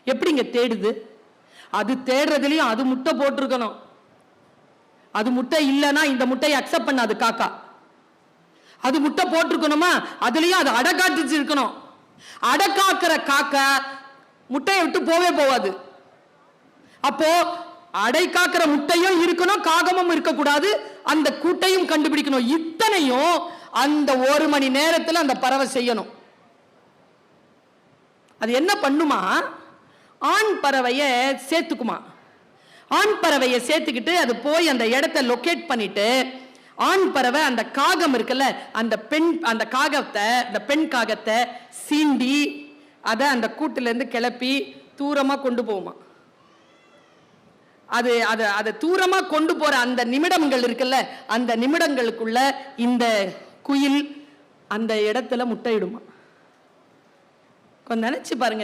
எப்படிங்க தேடுது? அது தேடுறதுலயும் அது முட்டை போட்டிருக்கணும். அது முட்டை இல்லைன்னா இந்த முட்டையை அக்செப்ட் பண்ணாது காக்கா. அது முட்டை போட்டிருக்கணுமா, அதுலயும் அது அடக்காட்டு இருக்கணும். அடக்காக்குற காக்கா முட்டையை விட்டு போவே போவாது. அப்போ அடை காக்கிற முட்டையும் இருக்கணும், காகமும் இருக்கக்கூடாது, அந்த கூட்டையும் கண்டுபிடிக்கணும். இத்தனையும் அந்த 1 மணி நேரத்தில் அந்த பறவை செய்யணும். அது என்ன பண்ணுமா, ஆண் பறவையை சேர்த்துக்குமா. ஆண் பறவையை சேர்த்துக்கிட்டு அது போய் அந்த இடத்தை லொகேட் பண்ணிட்டு, ஆண் பறவை அந்த காகம் இருக்குல்ல, அந்த காகத்தை, அந்த பெண் காகத்தை சீண்டி அதை அந்த கூட்டுல இருந்து கிளப்பி தூரமா கொண்டு போகுமா. அதை தூரமா கொண்டு போற அந்த நிமிடங்கள் இருக்குல்ல, அந்த நிமிடங்களுக்குள்ள இந்த குயில் அந்த இடத்துல முட்டையிடுமா. கொஞ்சம் நினைச்சு பாருங்க.